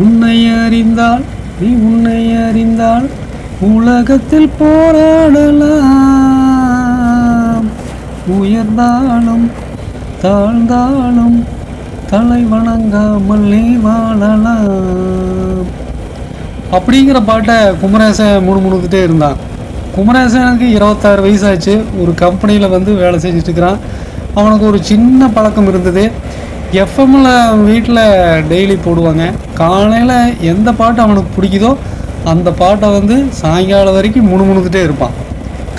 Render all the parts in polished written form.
உன்னை அறிந்தால் நீ உன்னை அறிந்தால் உலகத்தில் போராடலாம், உயர்ந்தாலும் தாழ்ந்தாலும் தலை வணங்காமல் நீ வாழலாம் அப்படிங்கிற பாட்டை குமரேசன் முணுமுணுத்துட்டே இருந்தான். குமரேசனுக்கு 26 வயசாச்சு. ஒரு கம்பெனியில் வந்து வேலை செஞ்சுட்டு இருக்கிறான். அவனுக்கு ஒரு சின்ன பழக்கம் இருந்தது. எஃப்எம்மில் வீட்டில் டெய்லி போடுவாங்க. காலையில் எந்த பாட்டு அவனுக்கு பிடிக்குதோ அந்த பாட்டை வந்து சாயங்காலம் வரைக்கும் முணுமுணுத்துட்டே இருப்பான்.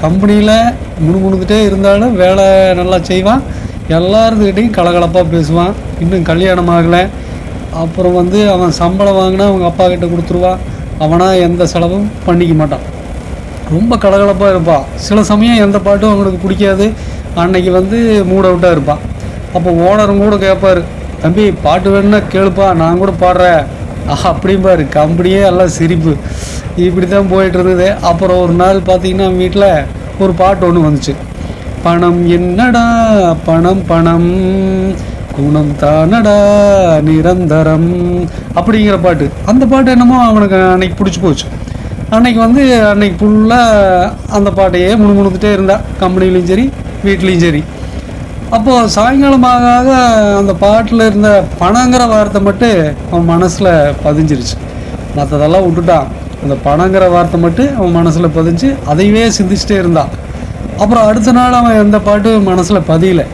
கம்பெனியில் முணுமுணுத்துட்டே இருந்தாலும் வேலை நல்லா செய்வான். எல்லாருக்கிட்டையும் கலகலப்பாக பேசுவான். இன்னும் கல்யாணம் ஆகலை. அப்புறம் வந்து அவன் சம்பளம் வாங்கினா அவங்க அப்பா கிட்ட கொடுத்துருவான். அவனாக எந்த செலவும் பண்ணிக்க மாட்டான். ரொம்ப கலகலப்பாக இருப்பான். சில சமயம் எந்த பாட்டும் அவனுக்கு பிடிக்காது. அன்னைக்கு வந்து மூட் அவுட்டாக இருப்பான். அப்போ ஓனரும் கூட கேட்பார், தம்பி பாட்டு வேணுன்னா கேளுப்பா, நான் கூட பாடுறேன் அப்படிம்பார். கம்பெனியே எல்லாம் சிரிப்பு. இப்படி தான் போயிட்டு இருந்தது. அப்புறம் ஒரு நாள் பார்த்தீங்கன்னா வீட்டில் ஒரு பாட்டு ஒன்று வந்துச்சு. பணம் என்னடா பணம் பணம் குணம் தானடா நிரந்தரம் அப்படிங்கிற பாட்டு. அந்த பாட்டு என்னமோ அவனுக்கு அன்னைக்கு பிடிச்சி போச்சு. அன்னைக்கு வந்து அன்னைக்கு ஃபுல்லாக அந்த பாட்டையே முணுமுணுத்துட்டே இருந்தா, கம்பெனிலையும் சரி வீட்லேயும் சரி. அப்போது சாயங்காலமாக அந்த பாட்டில் இருந்த பணங்கிற வார்த்தை மட்டும் அவன் மனசில் பதிஞ்சிருச்சு. மற்றதெல்லாம் விட்டுட்டான். அந்த பணங்கிற வார்த்தை மட்டும் அவன் மனசில் பதிஞ்சு அதையவே சிந்திச்சுட்டே இருந்தான். அப்புறம் அடுத்த நாள் அவன் எந்த பாட்டும் மனசில் பதியலை.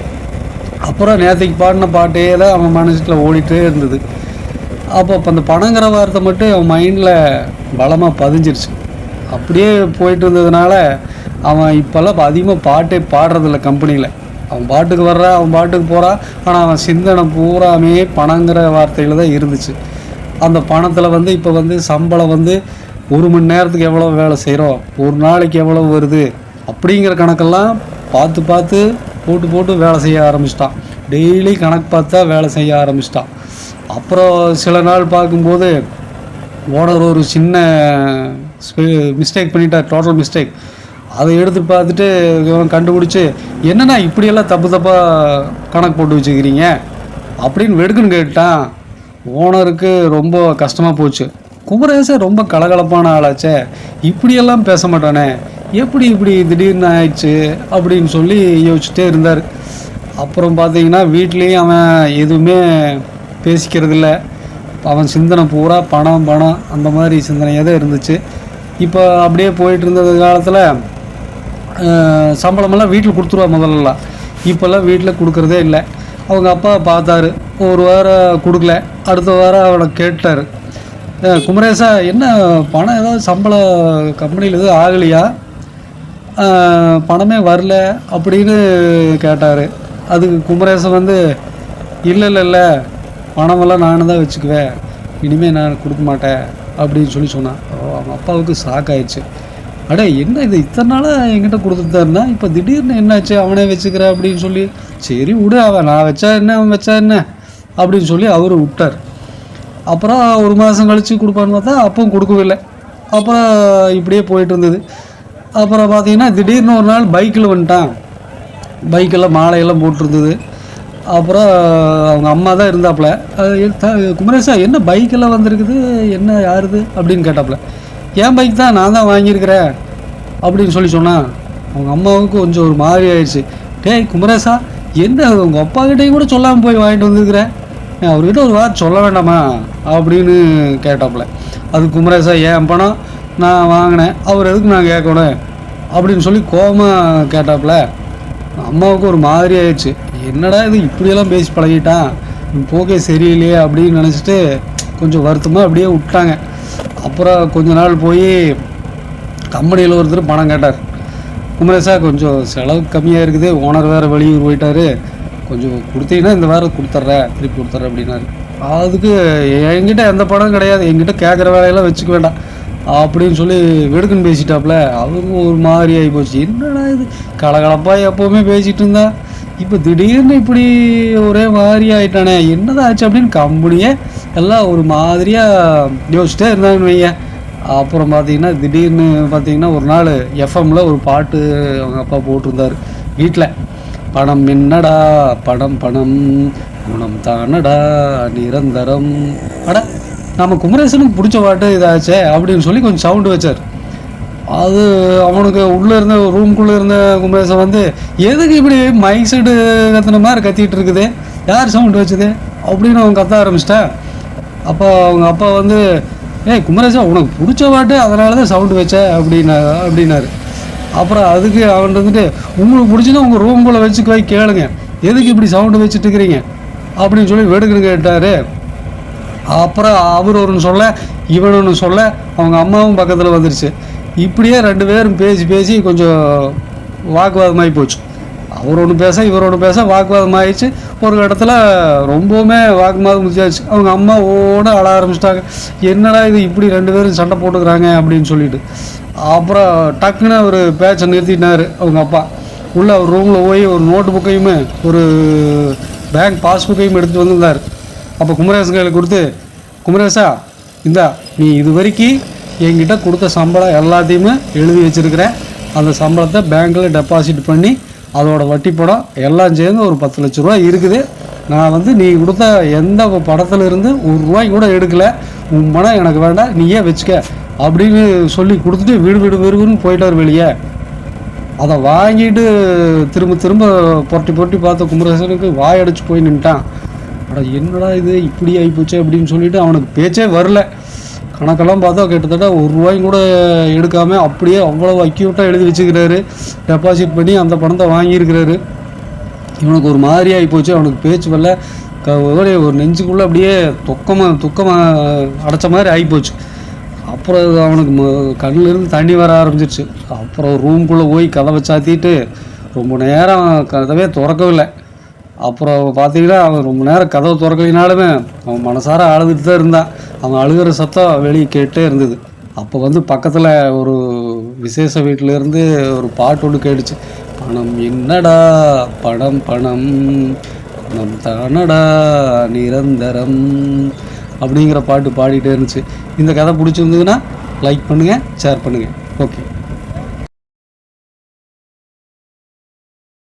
அப்புறம் நேற்றுக்கு பாடின பாட்டே தான் அவன் மனசில் ஓடிட்டே இருந்தது. அப்போ அந்த பணங்கிற வார்த்தை மட்டும் அவன் மைண்டில் பலமாக பதிஞ்சிருச்சு. அப்படியே போயிட்டு இருந்ததுனால அவன் இப்போல்லாம் அதிகமாக பாட்டே பாடுறதில்ல கம்பெனியில். அவன் பாட்டுக்கு வர்றான், அவன் பாட்டுக்கு போகிறான். ஆனால் அவன் சிந்தனை பூராமே பணங்கிற வார்த்தையில் தான் இருந்துச்சு. அந்த பணத்தில் வந்து இப்போ வந்து சம்பளம் வந்து 1 மணி நேரத்துக்கு எவ்வளோ வேலை செய்கிறோம், ஒரு நாளைக்கு எவ்வளோ வருது அப்படிங்கிற கணக்கெல்லாம் பார்த்து பார்த்து போட்டு போட்டு வேலை செய்ய ஆரம்பிச்சிட்டான். டெய்லி கணக்கு பார்த்தா வேலை செய்ய ஆரம்பிச்சிட்டான். அப்புறம் சில நாள் பார்க்கும்போது ஓனர் ஒரு சின்ன மிஸ்டேக் பண்ணிட்டார், டோட்டல் மிஸ்டேக். அதை எடுத்து பார்த்துட்டு இவன் கண்டுபிடிச்சி, என்னண்ணா இப்படியெல்லாம் தப்பு தப்பாக கணக்கு போட்டு வச்சுக்கிறீங்க அப்படின்னு வெடுக்குன்னு கேட்டான். ஓனருக்கு ரொம்ப கஷ்டமாக போச்சு. குமரேசன் ரொம்ப கலகலப்பான ஆளாச்சே, இப்படியெல்லாம் பேச மாட்டானே, எப்படி இப்படி திடீர்னு ஆயிடுச்சு அப்படின்னு சொல்லி யோசிச்சுட்டே இருந்தார். அப்புறம் பார்த்தீங்கன்னா வீட்லேயும் அவன் எதுவுமே பேசிக்கிறதில்ல. அவன் சிந்தனை பூரா பணம் பணம் அந்த மாதிரி சிந்தனையாக தான் இருந்துச்சு. இப்போ அப்படியே போயிட்டு இருந்தது காலத்தில் சம்பளமெல்லாம் வீட்டில் கொடுத்துருவா முதல்லலாம். இப்போல்லாம் வீட்டில் கொடுக்குறதே இல்லை. அவங்க அப்பா பார்த்தாரு, ஒரு வாரம் கொடுக்கல. அடுத்த வாரம் அவனை கேட்டார், குமரேசா என்ன பணம் ஏதாவது சம்பளம் கம்பெனியில் எதுவும் ஆகலையா, பணமே வரல அப்படின்னு கேட்டார். அதுக்கு குமரேசன் வந்து இல்லை பணமெல்லாம் நானும் தான் வச்சுக்குவேன், இனிமேல் நான் கொடுக்க மாட்டேன் அப்படின்னு சொல்லி சொன்னான். அவங்க அப்பாவுக்கு ஷாக் ஆயிடுச்சு. அடே என்ன இது, இத்தனை நாளாக என்கிட்ட கொடுத்துட்டு தான் இருந்தான், இப்போ திடீர்னு என்னாச்சு அவனே வச்சுக்கிறேன் அப்படின்னு சொல்லி, சரி விடு, அவன் நான் வச்சா என்ன அவன் வச்சா என்ன அப்படின்னு சொல்லி அவர் விட்டார். அப்புறம் 1 மாதம் கழித்து கொடுப்பான்னு பார்த்தா அப்பவும் கொடுக்கவே இல்லை. அப்புறம் இப்படியே போயிட்டு இருந்தது. அப்புறம் பார்த்தீங்கன்னா திடீர்னு ஒரு நாள் பைக்கில் வந்துட்டான். பைக்கெல்லாம் மாலையெல்லாம் போட்டிருந்தது. அப்புறம் அவங்க அம்மா தான் இருந்தாப்புல. குமரேசா என்ன பைக்கெல்லாம் வந்திருக்குது, என்ன யாருது அப்படின்னு கேட்டாப்புல. என் பைக் தான், நான் தான் வாங்கியிருக்கிறேன் அப்படின்னு சொல்லி சொன்னான். அவங்க அம்மாவுக்கு கொஞ்சம் ஒரு மாதிரி ஆயிடுச்சு. டேய் குமரேசா, என்ன உங்கள் அப்பாக்கிட்டையும் கூட சொல்லாமல் போய் வாங்கிட்டு வந்துருக்கிறேன், அவர்கிட்ட ஒரு வாரம் சொல்ல வேண்டாமா அப்படின்னு கேட்டாப்புல. அது குமரேசா, என் பணம் நான் வாங்கினேன், அவர் எதுக்கு நான் கேட்கணும் அப்படின்னு சொல்லி கோபமாக கேட்டாப்புல. அம்மாவுக்கு ஒரு மாதிரி ஆயிடுச்சு. என்னடா இது இப்படியெல்லாம் பேசி பழகிட்டான், போக்கே சரியில்லையே அப்படின்னு நினச்சிட்டு கொஞ்சம் வருத்தமாக அப்படியே விட்டாங்க. அப்புறம் கொஞ்ச நாள் போய் கம்பெனியில் ஒருத்தர் பணம் கேட்டார். குமரேசா கொஞ்சம் செலவு கம்மியாக இருக்குது, ஓனர் வேறு வெளியூர் போயிட்டார், கொஞ்சம் கொடுத்தீங்கன்னா இந்த வாரம் கொடுத்துட்றேன், திருப்பி கொடுத்துட்றேன் அப்படின்னாரு. அதுக்கு என்கிட்ட எந்த பணம் கிடையாது, என்கிட்ட கேட்குற வேலையெல்லாம் வச்சுக்க வேண்டாம் அப்படின்னு சொல்லி வெடுக்குன்னு பேசிட்டாப்புல. அவங்க ஒரு மாதிரி ஆகி போச்சு. என்னடா இது கலகலப்பாக எப்போவுமே பேசிகிட்டு இருந்தா, இப்போ திடீர்னு இப்படி ஒரே மாதிரி ஆகிட்டானே, என்னதான் ஆச்சு அப்படின்னு கம்பெனியே எல்லாம் ஒரு மாதிரியாக யோசிச்சுட்டே இருந்தாங்கன்னு வைங்க. அப்புறம் பார்த்தீங்கன்னா திடீர்னு பார்த்தீங்கன்னா ஒரு நாள் எஃப்எம்மில் ஒரு பாட்டு அவங்க அப்பா போட்டிருந்தார் வீட்டில். பணம் என்னடா பணம் பணம் குணம் தானடா நிரந்தரம். அட நம்ம குமரேசனுக்கு பிடிச்ச பாட்டு இதாச்சே அப்படின்னு சொல்லி கொஞ்சம் சவுண்டு வச்சார். அது அவனுக்கு உள்ளே இருந்த ரூம்குள்ளே இருந்த குமரேசன் வந்து எதுக்கு இப்படி மைக் செட்டு கத்துன மாதிரி கத்திட்டு இருக்குது, யார் சவுண்டு வச்சது அப்படின்னு அவன் கத்த ஆரம்பிச்சிட்டேன். அப்போ அவங்க அப்பா வந்து ஏய் குமரேசா உனக்கு பிடிச்ச பாட்டு அதனால தான் சவுண்டு வச்ச அப்படின்னாரு. அப்புறம் அதுக்கு அவன் வந்துட்டு உங்களுக்கு பிடிச்சின்னா உங்கள் ரூம்குள்ளே வச்சு போய் கேளுங்க, எதுக்கு இப்படி சவுண்டு வச்சுட்டு இருக்கிறீங்க அப்படின்னு சொல்லி வெடுக்குன்னு கேட்டார். அப்புறம் அவர் ஒன்று சொல்ல இவன் ஒன்று சொல்ல அவங்க அம்மாவும் பக்கத்தில் வந்துருச்சு. இப்படியே 2 பேரும் பேசி கொஞ்சம் வாக்குவாதமாகி போச்சு. அவர் ஒன்று பேச இவர் ஒன்று பேச வாக்குவாதம் ஆகிடுச்சு. ஒரு இடத்துல ரொம்பவுமே வாக்குவாதம் முடிச்சாச்சு. அவங்க அம்மா ஓட அழ ஆரம்பிச்சிட்டாங்க, என்னடா இது இப்படி 2 பேரும் சண்டை போட்டுக்கிறாங்க அப்படின்னு சொல்லிட்டு. அப்புறம் டக்குன்னு அவர் பேச்சை நிறுத்தினார் அவங்க அப்பா. உள்ளே அவர் ரூமில் போய் ஒரு நோட்டு புக்கையுமே ஒரு பேங்க் பாஸ்புக்கையும் எடுத்துகிட்டு வந்திருந்தார். அப்போ குமரேசன் கையில் கொடுத்து, குமரேசா இந்தா நீ இது வரைக்கும் என்கிட்ட கொடுத்த சம்பளம் எல்லாத்தையுமே எழுதி வச்சுருக்கிறேன், அந்த சம்பளத்தை பேங்க்கில் டெபாசிட் பண்ணி அதோட வட்டி படம் எல்லாம் சேர்ந்து ஒரு 10 லட்ச ரூபா இருக்குது. நான் வந்து நீ கொடுத்த எந்த படத்துல இருந்து ₹1 கூட எடுக்கலை, உன் பணம் எனக்கு வேண்டாம், நீயே வச்சுக்க அப்படின்னு சொல்லி கொடுத்துட்டு விடுன்னு போயிட்டார் வெளியே. அதை வாங்கிட்டு திரும்ப புரட்டி பார்த்த குமரேசனுக்கு வாயடிச்சு போய் நின்ட்டான். அட என்னடா இது இப்படி ஆகிப்போச்சு அப்படின்னு சொல்லிட்டு அவனுக்கு பேச்சே வரல. கணக்கெல்லாம் பார்த்தா கிட்டத்தட்ட ₹1 கூட எடுக்காமல் அப்படியே அவ்வளோ அக்யூட்டாக எழுதி வச்சுக்கிறாரு, டெபாசிட் பண்ணி அந்த பணத்தை வாங்கியிருக்கிறாரு. இவனுக்கு ஒரு மாதிரி ஆகிப்போச்சு, அவனுக்கு பேச்சு வரல. ஒரு நெஞ்சுக்குள்ளே அப்படியே துக்கமாக அடைச்ச மாதிரி ஆகிப்போச்சு. அப்புறம் அவனுக்கு கண்ணிலிருந்து தண்ணி வர ஆரம்பிச்சிருச்சு. அப்புறம் ரூம்குள்ளே போய் கதவை சாத்திட்டு ரொம்ப நேரம் கதவே திறக்கவில்லை. அப்புறம் பார்த்தீங்கன்னா அவன் ரொம்ப நேரம் கதவை திறக்கலினாலுமே அவன் மனசார அழுதுட்டு தான் இருந்தான். அவன் அழுகிற சத்தம் வெளியே கேட்டே இருந்தது. அப்போ வந்து பக்கத்தில் ஒரு விசேஷ வீட்டிலேருந்து ஒரு பாட்டு ஒன்று கேட்டுச்சு. பணம் என்னடா பணம் பணம் பணம் தானடா நிரந்தரம் அப்படிங்கிற பாட்டு பாடிட்டே இருந்துச்சு. இந்த கதை பிடிச்சிருந்ததுன்னா லைக் பண்ணுங்கள், ஷேர் பண்ணுங்கள். ஓகே.